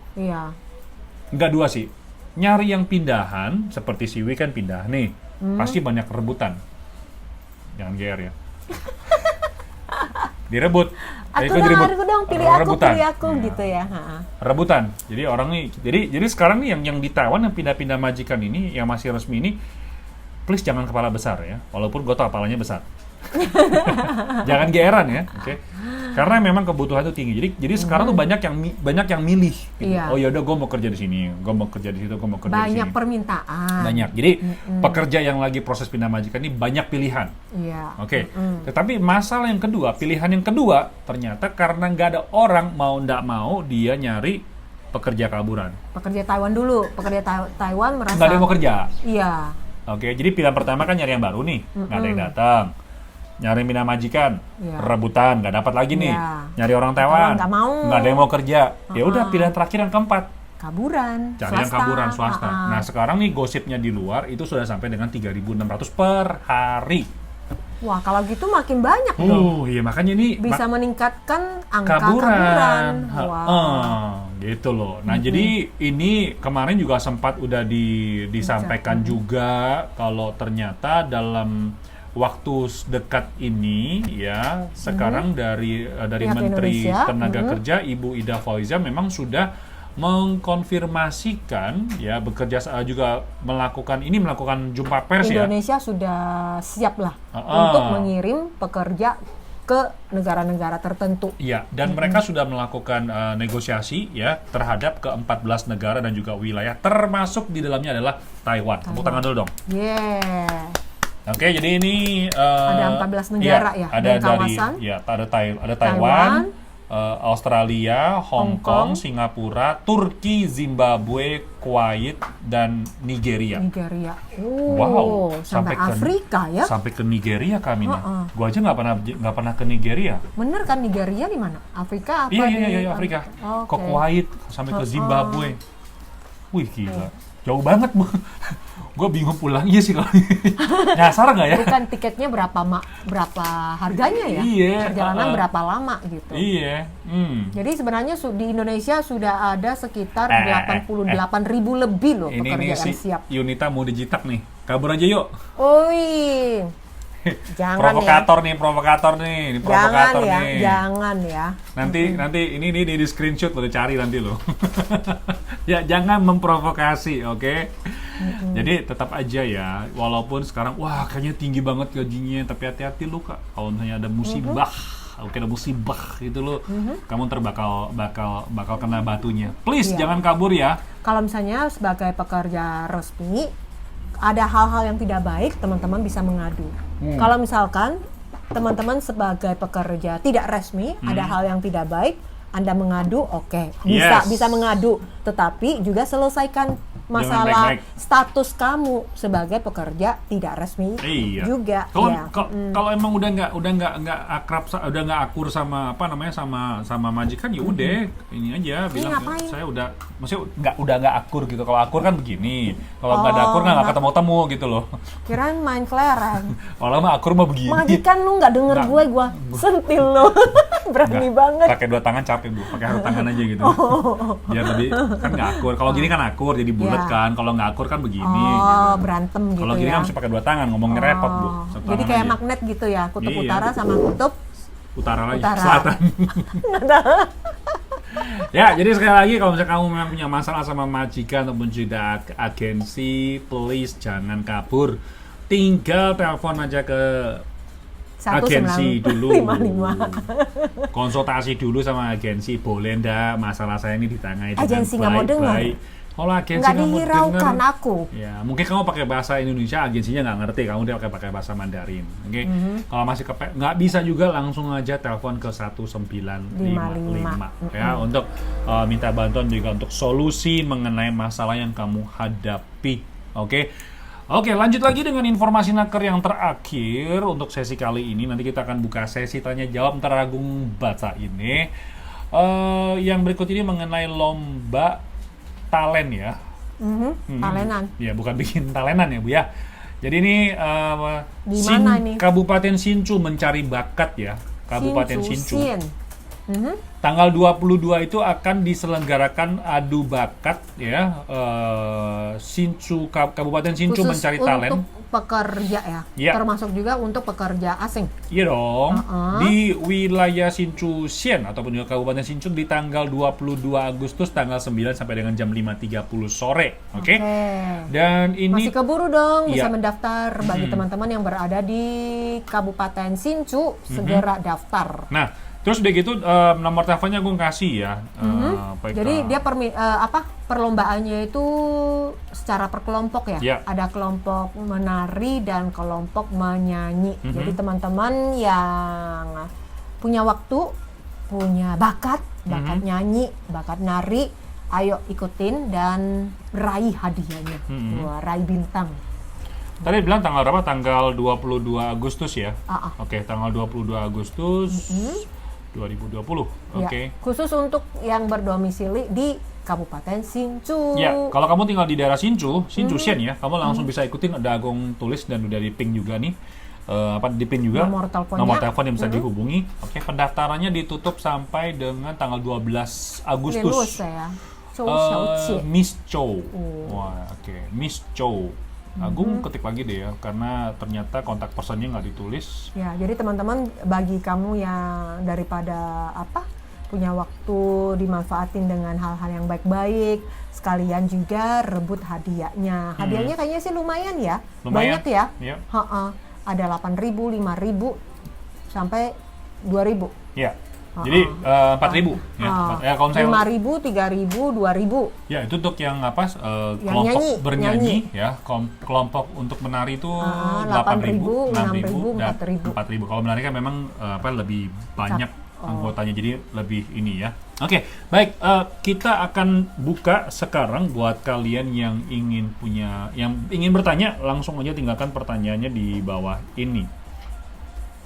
Nggak dua sih. Nyari yang pindahan, seperti Siwi kan pindah nih, pasti banyak rebutan. Jangan GR ya. Direbut. Aku dong, pilih aku gitu ya. Rebutan. Jadi orang nih, jadi sekarang nih yang di Taiwan yang pindah-pindah majikan ini, yang masih resmi ini, please jangan kepala besar ya. Walaupun gue tau kepalanya besar. Jangan GR-an ya, oke? Karena memang kebutuhan itu tinggi. Jadi sekarang tuh banyak yang milih. Gitu. Oh ya udah, gue mau kerja di sini, gue mau kerja di situ, gue mau kerja di sini. Banyak permintaan. Banyak. Jadi pekerja yang lagi proses pindah majikan ini banyak pilihan. Oke. Tetapi masalah yang kedua, pilihan yang kedua ternyata karena nggak ada orang, mau nggak mau dia nyari pekerja kaburan. Pekerja Taiwan dulu. Pekerja Taiwan merasa nggak ada yang mau kerja. Oke. Jadi pilihan pertama kan nyari yang baru nih, nggak ada yang datang. Nyari pindah majikan, rebutan, nggak dapat lagi nih. Nyari orang Taiwan, nggak ada yang mau kerja. Ya udah, pilihan terakhir yang keempat, kaburan, cari yang kaburan swasta. Nah sekarang nih gosipnya di luar itu sudah sampai dengan 3.600 per hari. Wah, kalau gitu makin banyak dong. Iya, makanya ini bisa meningkatkan angka kaburan. Gitu loh. Nah, jadi ini kemarin juga sempat udah disampaikan juga kalau ternyata dalam waktu dekat ini ya sekarang dari Menteri Indonesia, Tenaga Kerja Ibu Ida Fauzia memang sudah mengkonfirmasikan ya melakukan jumpa pers Indonesia sudah siap lah untuk mengirim pekerja ke negara-negara tertentu. Iya, dan mereka sudah melakukan negosiasi ya terhadap ke-14 negara dan juga wilayah, termasuk di dalamnya adalah Taiwan. Tepuk tangan dulu dong. Oke, jadi ini ada 14 negara ya, ada dan kawasan. Ada Taiwan, Australia, Hong Hong Kong, Kong. Singapura, Turki, Zimbabwe, Kuwait, dan Nigeria. Nigeria. Wow, Sampai Afrika ya? Sampai ke Nigeria kami nih. Heeh. Gua aja nggak pernah ke Nigeria. Bener kan Nigeria di mana? Afrika apa? Iya, Afrika. Oke. Ke Kuwait, sampai ke Zimbabwe. Wih, gila. Jauh banget, Bu. Gue bingung pulangnya sih kalau nyasar nggak ya? Bukan tiketnya berapa harganya ya? Iya, Perjalanan berapa lama gitu. Iya. Jadi sebenarnya di Indonesia sudah ada sekitar Eh, 88.000 lebih loh Ini pekerja si yang siap. Yunita mau dijitak nih. Kabur aja yuk. Oi, jangan Provokator nih, ini ya. Jangan provokator ya, nih. jangan ya. Nanti ini di screenshot lo cari nanti lo. Ya jangan memprovokasi, oke? Jadi tetap aja ya, walaupun sekarang wah kayaknya tinggi banget gajinya, tapi hati-hati lo Kak. Kalau misalnya ada musibah, oke ada musibah gitu lo, kamu bakal kena batunya. Please Iya. jangan kabur ya. Kalau misalnya sebagai pekerja resmi, ada hal-hal yang tidak baik, teman-teman bisa mengadu. Kalau misalkan teman-teman sebagai pekerja tidak resmi, ada hal yang tidak baik, Anda mengadu, oke, Yes. bisa mengadu, tetapi juga selesaikan masalah baik-baik. status kamu sebagai pekerja tidak resmi Iya. juga. Kalau ya. kalau emang udah nggak akrab, udah nggak akur sama sama majikan ya udah ini aja bilang ngapain? saya maksudnya udah nggak akur gitu. Kalau akur kan begini, kalau nggak ada akur nggak nggak- ketemu gitu loh. Kirain main kelereng. Kalau mah akur mah begini. Majikan lu nggak denger Nggak. gue sentil lo. Berani Nggak, banget. pakai dua tangan capek Bu, pakai satu tangan aja gitu. Biar lebih kan nggak akur. Kalau gini kan akur jadi bulat Ya. kan. Kalau nggak akur kan begini. Oh, gitu. berantem gitu Kalau gini ya. kan mesti pakai dua tangan, ngomongnya repot Bu. Satu Jadi tangan kayak aja. magnet gitu ya, kutub Iya. utara sama kutub. Utara lagi, Utara. selatan. Ya, jadi sekali lagi kalau misalnya kamu memang punya masalah sama majikan ataupun juga agensi, please jangan kabur. Tinggal telepon aja ke agensi dulu. 1955. Konsultasi dulu sama agensi, boleh ndak masalah saya ini ditangani dengan Agensi nggak mau dengar. baik-baik. Kalau agensi Nggak nggak mau dihiraukan dengar, aku. ya mungkin kamu pakai bahasa Indonesia, agensinya nggak ngerti, kamu dia pakai bahasa Mandarin, oke? Kalau masih nggak bisa juga langsung aja telepon ke 1955 ya untuk minta bantuan juga untuk solusi mengenai masalah yang kamu hadapi, oke? Oke, lanjut lagi dengan informasi naker yang terakhir untuk sesi kali ini. Nanti kita akan buka sesi tanya jawab antara Agung Baca ini. Yang berikut ini mengenai lomba talent ya. Talenan. Ya, bukan bikin talenan ya, Bu ya. Jadi ini Di mana ini? Kabupaten Sincu mencari bakat ya. Kabupaten Sincu. Sien. Tanggal 22 itu akan diselenggarakan adu bakat ya. Kabupaten Sincu Khusus mencari untuk talent. pekerja ya. Iya. Termasuk juga untuk pekerja asing. Iya dong. Di wilayah Sincu Sien ataupun juga Kabupaten Sincu di tanggal 22 Agustus tanggal 9 sampai dengan jam 5.30 sore. Oke. Dan ini Masih keburu dong bisa Iya. mendaftar bagi teman-teman yang berada di Kabupaten Sincu, segera daftar. nah, terus udah gitu nomor teleponnya gue kasih ya. Jadi dia perlombaannya itu secara per kelompok ya. Ya. Ada kelompok menari dan kelompok menyanyi. Jadi teman-teman yang punya waktu, punya bakat nyanyi, bakat nari, ayo ikutin dan raih hadiahnya. Wah, raih bintang. Tadi bilang tanggal berapa? Tanggal 22 Agustus ya? Ah, ah. Oke, tanggal 22 Agustus 2020. Oke. Ya, khusus untuk yang berdomisili di Kabupaten Sincu. Ya, kalau kamu tinggal di daerah Sincu Sien ya, kamu langsung bisa ikutin, ada Agung tulis dan udah di ping juga nih. Di pin juga Nomor teleponnya. nomor telepon yang bisa dihubungi. Oke, pendaftarannya ditutup sampai dengan tanggal 12 Agustus. Lulus saya. Xiaoqie. Miss Chow. Wah, oke. Miss Chow. Agung ketik lagi deh ya, karena ternyata kontak personnya nggak ditulis. Ya, jadi teman-teman bagi kamu yang daripada punya waktu dimanfaatin dengan hal-hal yang baik-baik, sekalian juga rebut hadiahnya. Hadiahnya kayaknya sih lumayan ya, Lumayan. banyak ya. Iya. Ada 8.000, 5.000 sampai 2.000. Ya. Jadi 4.000 ya. Ya kalau saya 5.000, 3.000, 2.000. ya itu untuk yang Yang kelompok nyanyi, bernyanyi ya, kelompok untuk menari itu 8.000, 8.000, 6.000 dan 4.000. 4.000. Kalau menari kan memang lebih banyak anggotanya, jadi lebih ini ya. Oke, baik, kita akan buka sekarang buat kalian yang ingin bertanya, langsung aja tinggalkan pertanyaannya di bawah ini.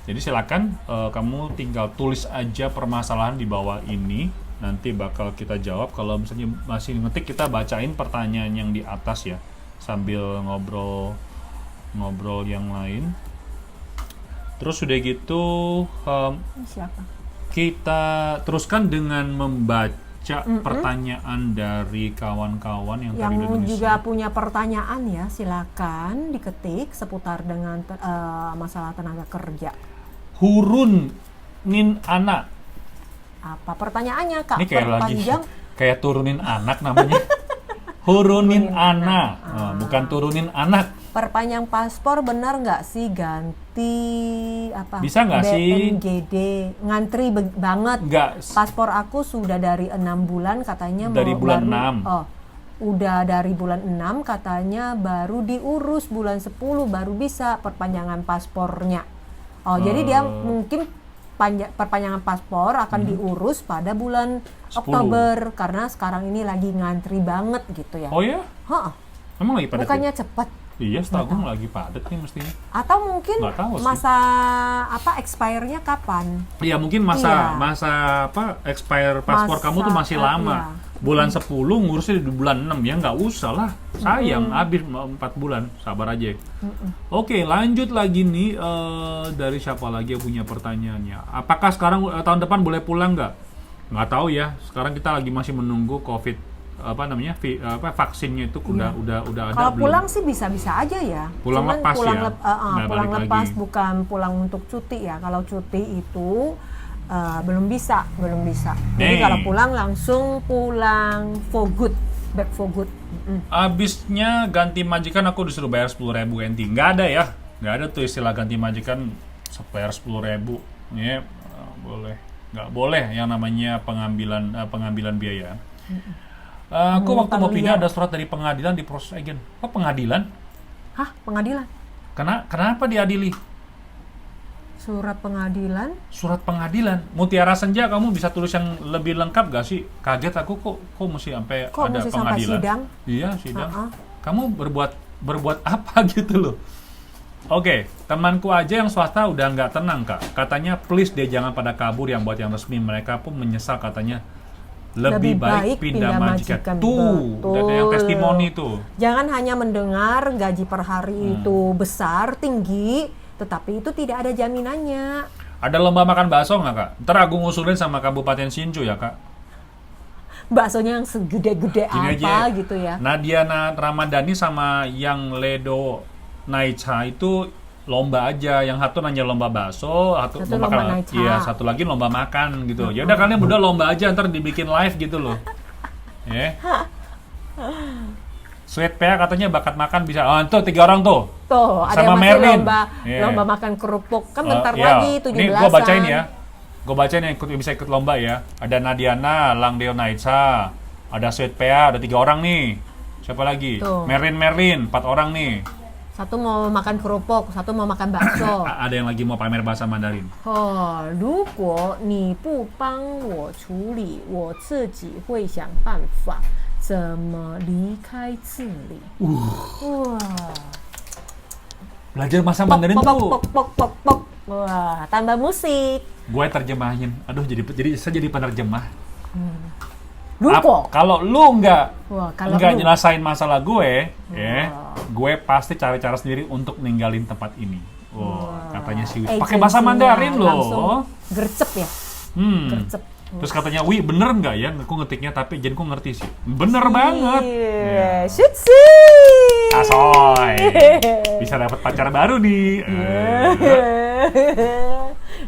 Jadi silakan kamu tinggal tulis aja permasalahan di bawah ini, nanti bakal kita jawab. Kalau misalnya masih ngetik, kita bacain pertanyaan yang di atas ya, sambil ngobrol yang lain. Terus udah gitu Siapa? kita teruskan dengan membaca pertanyaan dari kawan-kawan yang tadi udah Yang nulis. juga punya pertanyaan ya, silakan diketik seputar dengan masalah tenaga kerja. Hurun Nin Ana. Apa pertanyaannya, Kak? Ini kayak lagi Perpanjang. kayak turunin anak namanya. Hurunin Ana. Bukan turunin anak. Perpanjang paspor benar nggak sih ganti apa? Bisa nggak sih? BNGD ngantri banget. Nggak. Paspor aku sudah dari 6 bulan katanya Dari bulan baru, 6. Oh, udah dari bulan 6 katanya baru diurus bulan 10 baru bisa perpanjangan paspornya. Oh, jadi dia mungkin perpanjangan paspor akan diurus pada bulan 10. Oktober karena sekarang ini lagi ngantri banget gitu ya. Oh ya? Heeh. Emang lagi padat? Bukannya Ya? cepet. Iya, setahu gue lagi padat nih mestinya. Atau mungkin Nggak tahu sih. masa apa expire-nya kapan? Iya, mungkin masa expire paspor Masa, kamu tuh masih lama. iya. Bulan 10 ngurusnya di bulan 6 ya, nggak usah lah. Sayang, habis 4 bulan, sabar aja. Oke, lanjut lagi nih, dari siapa lagi yang punya pertanyaannya. Apakah sekarang tahun depan boleh pulang nggak? Nggak tahu ya. Sekarang kita lagi masih menunggu COVID vaksinnya itu udah ada Kalau belum? pulang sih bisa-bisa aja ya. Pulang Cuman lepas pulang ya? Nggak pulang balik lepas lagi. bukan pulang untuk cuti ya. Kalau cuti itu belum bisa. Jadi Nih. kalau pulang langsung pulang for good, back for good. Abisnya ganti majikan aku disuruh bayar 10.000 NT. Nggak ada ya, nggak ada tuh istilah ganti majikan bayar 10.000. Ini nggak boleh yang namanya pengambilan biaya. Aku waktu mau pindah ada surat dari pengadilan diproses agent. Apa pengadilan? Hah, pengadilan? Kenapa diadili? Surat pengadilan? Surat pengadilan. Mutiara Senja, kamu bisa tulis yang lebih lengkap gak sih? Kaget aku kok mesti sampai Kok ada mesti sampai pengadilan. sidang? Iya, sidang. Uh-uh. Kamu berbuat apa gitu loh. Oke, temanku aja yang swasta udah nggak tenang, Kak. Katanya please deh jangan pada kabur, yang buat yang resmi. Mereka pun menyesal katanya. Lebih baik pindah majikan. Tuh, Betul. udah ada yang testimoni tuh. Jangan hanya mendengar gaji per hari itu besar, tinggi, tetapi itu tidak ada jaminannya. Ada lomba makan bakso nggak, Kak? Ntar aku ngusulin sama Kabupaten Sinju ya, Kak. Baksonya yang segede-gede Gini apa aja, gitu ya. Nadia Ramadhani sama yang Ledo Naicha itu lomba aja. Yang satu nanya lomba bakso, satu lomba makan. Naicha. Iya, satu lagi lomba makan gitu. Ya udah kalian berdua lomba aja, ntar dibikin live gitu loh. Ya. Sweet Pea katanya bakat makan bisa. Oh, tuh 3 orang tuh. Tuh, ada Sama yang masih Merlin. lomba makan kerupuk. Kan bentar Iya. lagi 17-an. Ini gue bacain ya. Gue bacain yang bisa ikut lomba ya. Ada Nadiana, Langdeo Naicha, ada Sweet Pea, ada 3 orang nih. Siapa lagi? Tuh. Merlin, 4 orang nih. Satu mau makan kerupuk, satu mau makan bakso. Ada yang lagi mau pamer bahasa Mandarin. 如果你不帮我处理，我自己会想办法怎么离开这里。哇， Belajar bahasa pok, Mandarin pok, tuh. pok, pok, pok, pok. Wah, tambah musik. Gue terjemahin. Aduh, saya jadi penerjemah. 如果 Kalau lu nggak Wah, kalau nggak lu- nyelesain masalah gue, ya, gue pasti cari cara sendiri untuk ninggalin tempat ini. Katanya sih. Pakai bahasa agensinya Mandarin langsung loh. gercep ya, gercep. Terus katanya, wih bener nggak ya? Aku ngetiknya tapi jadi aku ngerti sih. Bener banget. Iya, shoot sih. Asoy. Bisa dapat pacar baru nih.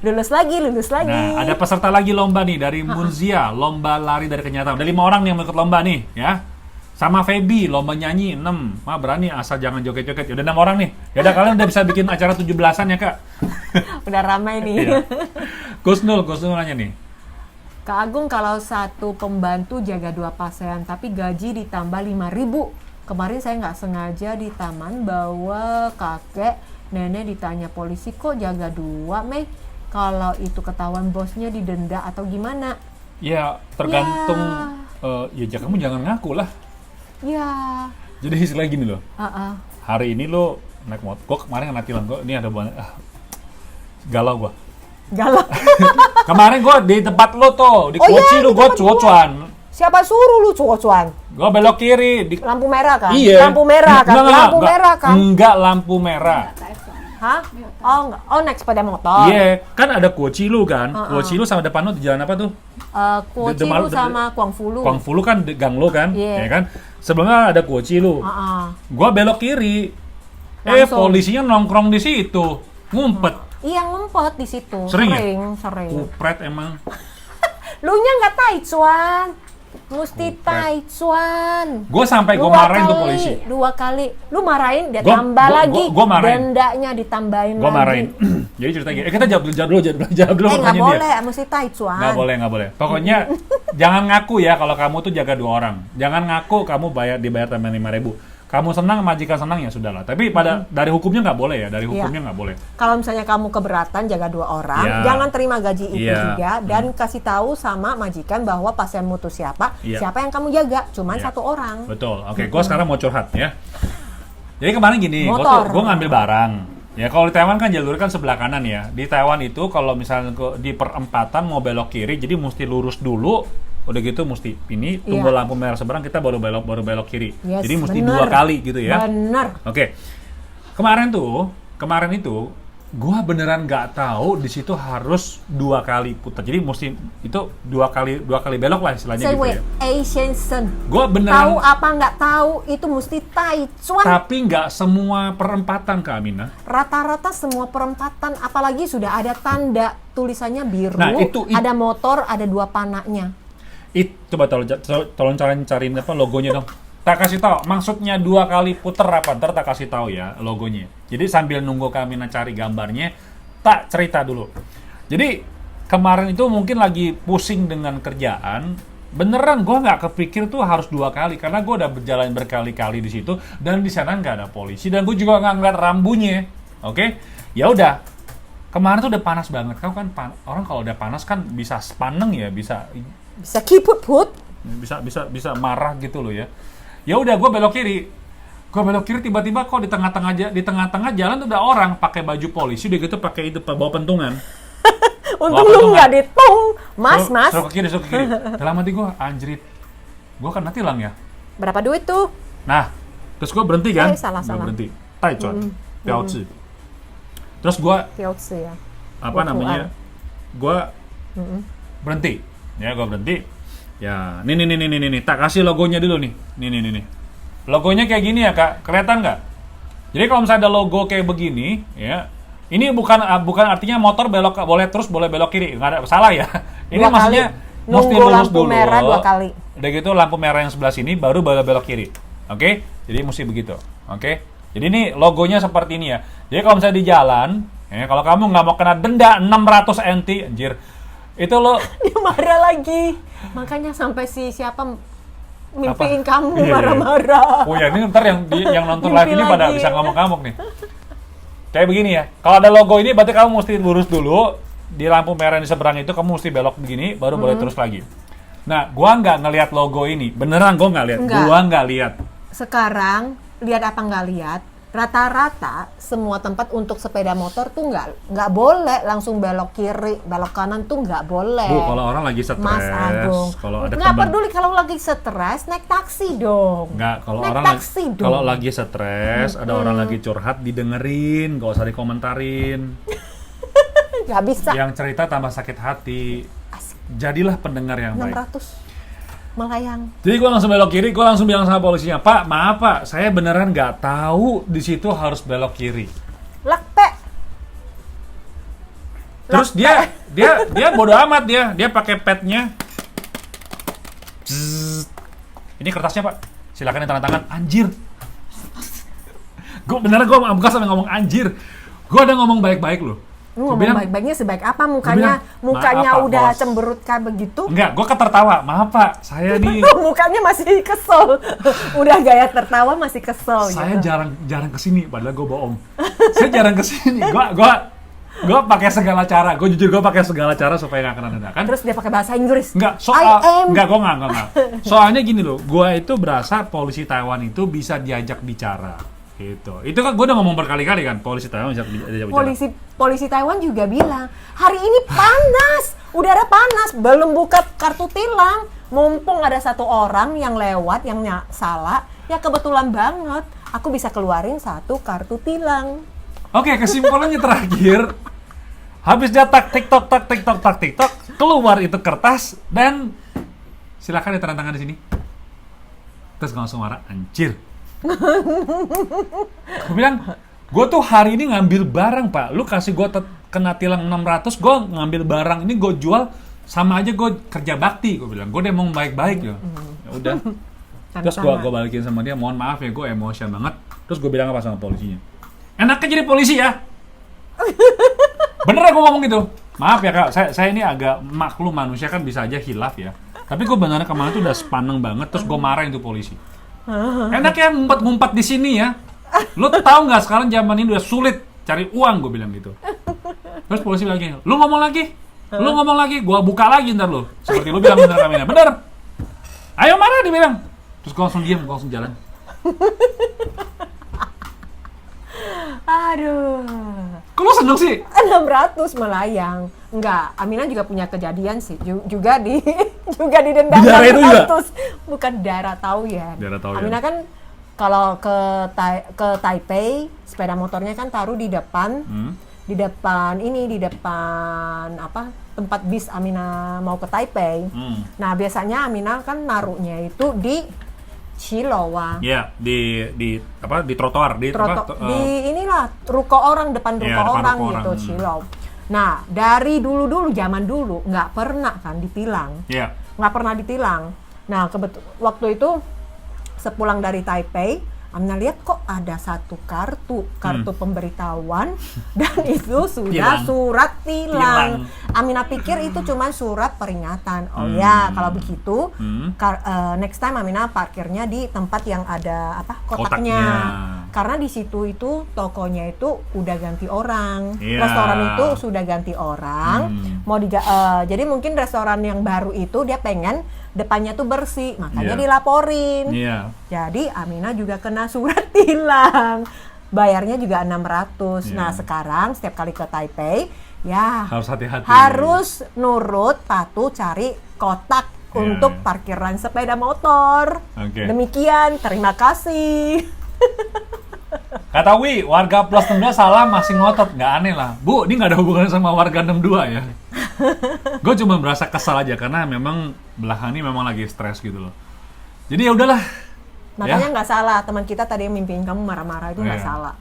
Lulus lagi. Nah, ada peserta lagi lomba nih dari Munzia, lomba lari dari kenyataan. Ada 5 orang nih yang mau ikut lomba nih, ya. Sama Feby, lomba nyanyi 6. Mah berani asal jangan joget-joget. Udah 6 orang nih. Ya udah kalian udah bisa bikin acara 17-an ya, Kak. Udah ramai nih. Iya. Kusnul nanya nih. Kak Agung, kalau satu pembantu jaga 2 pasien, tapi gaji ditambah 5.000. Kemarin saya nggak sengaja di taman bawa kakek, nenek ditanya polisi, kok jaga 2, Mei? Kalau itu ketahuan bosnya didenda atau gimana? Ya tergantung. Ya kamu jangan ngaku lah. Ya. Jadi istilahnya gini loh. Hari ini lo naik motor. Gue kemarin kena tilang. Gue ini ada banyak. Galau gue. Galau. Kemarin gue di tempat lo tuh di Koci lo gue cuan. Siapa suruh lu cuan? Gue belok kiri di Lampu merah kan? Iya. Lampu merah kan? Lampu merah kan? Enggak lampu merah. Hah? Oh enggak. Oh naik sepeda motor. Iya, kan ada Kuoci lu kan. Kuoci lu sama depan lu di jalan apa tuh? Kuoci lu sama Kuangfu lu. Kuangfu lu kan gang lu kan, Iya. ya kan? Sebelumnya ada Kuoci lu. Gua belok kiri. Langsung. Polisinya nongkrong di situ. Ngumpet. Iya ngumpet di situ. Sering ya? Sering. Kupret emang. Lu nya nggak Taichuan. Mesti Taichuan. Gue sampai gue marahin tuh polisi. 2 kali. Lu marahin, dia tambah lagi. Gua marahin. Dendanya ditambahin Gue lagi. marahin. Jadi cerita gini. Kita jawab dulu nggak pertanyaan boleh, dia. mesti Taichuan. Nggak boleh. Pokoknya jangan ngaku ya kalau kamu tuh jaga 2 orang. Jangan ngaku kamu dibayar tambahan 5.000. Kamu senang, majikan senang ya sudahlah. Tapi dari hukumnya nggak boleh ya. Dari hukumnya nggak boleh. Kalau misalnya kamu keberatan jaga 2 orang, Iya. jangan terima gaji itu Iya. juga dan kasih tahu sama majikan bahwa pas yang mutus siapa yang kamu jaga, cuman Iya. 1 orang. Betul. Oke, gue sekarang mau curhat ya. Jadi kemarin gini, Motor. gue ngambil barang. Ya kalau di Taiwan kan jalur kan sebelah kanan ya. Di Taiwan itu kalau misalnya di perempatan mau belok kiri, jadi mesti lurus dulu. Udah gitu mesti ini tunggu lampu merah seberang kita baru belok kiri. Yes, Jadi mesti bener. 2 kali gitu ya. Bener. Oke. Kemarin itu gua beneran nggak tahu di situ harus 2 kali putar. Jadi mesti itu 2 kali belok lah istilahnya Say gitu wait, ya. Asian Sen. Gua beneran Tahu apa nggak tahu itu mesti Taichuan. tapi nggak semua perempatan Kak Amina. Rata-rata semua perempatan, apalagi sudah ada tanda tulisannya biru, Nah, itu- ada motor, ada 2 panahnya. Coba tolong cariin apa logonya dong. Tak kasih tahu, maksudnya 2 kali puter apa? Ntar tak kasih tahu ya logonya. Jadi sambil nunggu kami cari gambarnya, tak cerita dulu. Jadi kemarin itu mungkin lagi pusing dengan kerjaan. Beneran gue nggak kepikir tuh harus 2 kali karena gue udah berjalan berkali-kali di situ dan di sana nggak ada polisi dan gue juga nggak ngeliat rambunya. Oke, ya udah. Kemarin tuh udah panas banget. Kau kan orang kalau udah panas kan bisa sepaneng ya, bisa Kiput-put. bisa marah gitu loh ya. Ya udah gue belok kiri tiba-tiba kok di tengah-tengah jalan tuh ada orang pakai baju polisi udah gitu pakai itu bawa pentungan. Untung lu nggak ditung, mas. Suruh ke kiri. Dalam hati gue anjrit. Gue kan tilang ya. Berapa duit tuh? Nah, terus gue berhenti kan? Salah. Gua berhenti. Taichuan, Piaozi. Terus gue Piaozi ya. apa namanya? Gue berhenti. Ya, gue berhenti. Ya, nih. Tak kasih logonya dulu nih. Nih. Logonya kayak gini ya, Kak. Kelihatan nggak? Jadi kalau misalnya ada logo kayak begini, ya. Ini bukan artinya motor boleh belok kiri. Nggak ada salah ya. Ini 2 maksudnya kali. mesti Nunggu lurus lampu dulu. merah 2 kali. Udah gitu lampu merah yang sebelah sini baru belok kiri. Oke? Jadi mesti begitu. Oke? Jadi ini logonya seperti ini ya. Jadi kalau misalnya di jalan, ya kalau kamu nggak mau kena denda 600 NT, anjir. Itu lo Dia marah lagi. Makanya sampai si siapa mimpiin kamu Iya. marah-marah. Oh ya, ini ntar yang nonton live Mimpi ini pada lagi. bisa ngamuk-ngamuk nih. Kayak begini ya. Kalau ada logo ini berarti kamu mesti lurus dulu. Di lampu merah di seberang itu kamu mesti belok begini baru boleh terus lagi. Nah, gua nggak ngelihat logo ini. Beneran gua nggak lihat. Nggak. Gua nggak lihat. Sekarang lihat apa nggak lihat? Rata-rata semua tempat untuk sepeda motor tuh nggak boleh langsung belok kiri, belok kanan tuh nggak boleh. Bu, kalau orang lagi stres, Mas Agung, kalau ada nggak teman peduli kalau lagi stres naik taksi dong. Nggak, kalau naik orang taksi dong. kalau lagi stres, ada orang lagi curhat didengerin, nggak usah dikomentarin. Nggak bisa. Yang cerita tambah sakit hati. Asik. Jadilah pendengar yang baik. 600 melayang. Jadi gue langsung belok kiri, gue langsung bilang sama polisinya, Pak, maaf Pak, saya beneran nggak tahu di situ harus belok kiri. Lakpe. Terus dia bodo amat dia pakai padnya. Zzz. Ini kertasnya Pak, silakan ditandatangan. Anjir. Gue bukan sampai ngomong anjir. Gue ada ngomong baik-baik loh. Lu Gua ngomong bilang, baik-baiknya sebaik apa mukanya? bilang, Mukanya "Maaf, Pak, udah Bos." cemberut kayak begitu. Enggak, gue ketertawa. Maaf Pak, saya nih Mukanya masih kesel. Udah gaya tertawa masih kesel saya gitu. jarang kesini, padahal gue bohong. Saya jarang kesini. Gua Gue pakai segala cara. Gue jujur gue pakai segala cara supaya nggak kena denda kan. Terus dia pakai bahasa Inggris. Enggak, gue nggak. Soalnya gini loh, gue itu berasa polisi Taiwan itu bisa diajak bicara. Gitu. Itu kan gue udah ngomong berkali-kali kan, polisi Taiwan bisa diajak bicara. Polisi Taiwan juga bilang, hari ini panas, udara panas, belum buka kartu tilang. Mumpung ada satu orang yang lewat, yang salah, ya kebetulan banget, aku bisa keluarin satu kartu tilang. Oke, kesimpulannya terakhir, habis dia TikTok, keluar itu kertas dan silakan ditandatangan di sini. Terus langsung marah, anjir. Gue bilang, gue tuh hari ini ngambil barang pak, lu kasih gue kena tilang 600, gue ngambil barang ini gue jual, sama aja gue kerja bakti, gue bilang, gue udah mau baik-baik ya. Ya udah. Terus gue balikin sama dia, mohon maaf ya, gue emosi banget. Terus gue bilang apa sama polisinya? Enaknya jadi polisi ya. Bener aku ngomong gitu. Maaf ya kak, saya ini agak maklum manusia kan bisa aja hilaf ya. Tapi gue benernya kemarin tuh udah sepaneng banget, terus gue marahin tuh polisi. Enak ya ngumpet-ngumpet di sini ya. Lu tahu nggak sekarang zaman ini udah sulit cari uang, gue bilang gitu. Terus polisi bilang gini, lu ngomong lagi, gue buka lagi ntar lu. Seperti lu bilang bener Kamina, bener. Ayo marah dia bilang. Terus gue langsung diam, gue langsung jalan. Aduh. Kok lu seneng sih? 600 melayang. Enggak, Amina juga punya kejadian sih. Juga didenda 600. Bukan daerah tahu ya. Amina kan kalau ke Taipei, sepeda motornya kan taruh di depan. Di depan apa? Tempat bis Amina mau ke Taipei. Nah, biasanya Amina kan naruhnya itu di Shilowa. Iya, di trotoar, di inilah ruko orang, depan ruko orang gitu, Shilow. Nah, dari dulu zaman dulu nggak pernah kan ditilang. Iya. Nggak pernah ditilang. Nah, waktu itu sepulang dari Taipei, Amina lihat kok ada satu kartu pemberitahuan dan itu sudah surat tilang. Amina pikir itu cuma surat peringatan. Oh ya, kalau begitu next time Amina parkirnya di tempat yang ada kotaknya. Karena di situ itu tokonya itu udah ganti orang, restoran itu sudah ganti orang. Jadi mungkin restoran yang baru itu dia pengen depannya tuh bersih, makanya dilaporin. Jadi Amina juga kena surat tilang. Bayarnya juga 600. Nah, sekarang setiap kali ke Taipei, ya harus hati-hati. Harus nurut, patuh cari kotak untuk parkiran sepeda motor. Demikian, terima kasih. Kata Wi, warga plus 62 salah masih ngotot, nggak aneh lah. Bu, ini nggak ada hubungannya sama warga 62 ya. Gue cuma merasa kesal aja karena memang belahan ini memang lagi stres gitu loh. Jadi ya udahlah. Makanya nggak salah, teman kita tadi yang mimpiin kamu marah-marah itu nggak salah.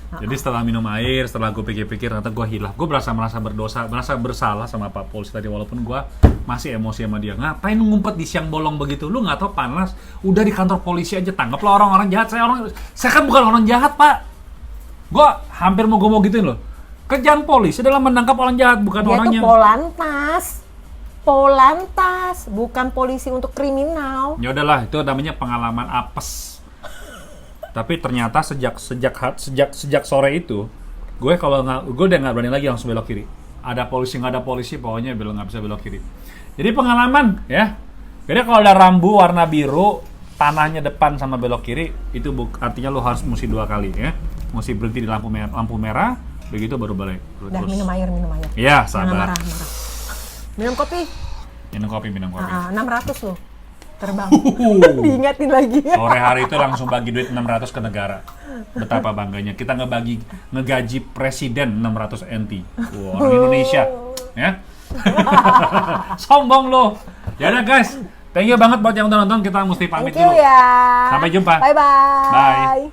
Jadi setelah minum air, setelah gue pikir-pikir, ternyata gue hilaf. Gue merasa berdosa, merasa bersalah sama Pak Polisi tadi walaupun gue masih emosi sama dia. Ngapain ngumpet di siang bolong begitu? Lu nggak tahu panas? Udah di kantor polisi aja, tanggaplah orang-orang jahat. Saya kan bukan orang jahat, Pak. Gue hampir mau gituin loh. Kerjaan polisi adalah menangkap orang jahat, bukan orangnya. Dia tuh Polantas, bukan polisi untuk kriminal. Ya udahlah, itu namanya pengalaman apes. Tapi ternyata sejak sore itu, gue udah nggak berani lagi langsung belok kiri. Ada polisi, pokoknya nggak bisa belok kiri. Jadi pengalaman ya. Jadi kalau ada rambu warna biru, tanahnya depan sama belok kiri, itu artinya lo harus mesti 2 kali ya. Mesti berhenti di lampu merah, begitu baru balik. Udah minum air. Iya, sabar. Marah. Minum kopi. Minum kopi. 600 loh. Terbang. Diingatin lagi. Sore hari itu langsung bagi duit 600 ke negara. Betapa bangganya. Kita ngegaji presiden 600 NT. Wow, orang Indonesia. Ya. Sombong loh. Ya udah guys. Thank you banget buat yang udah nonton. Kita mesti pamit dulu. Thank you ya. Sampai jumpa. Bye-bye. Bye.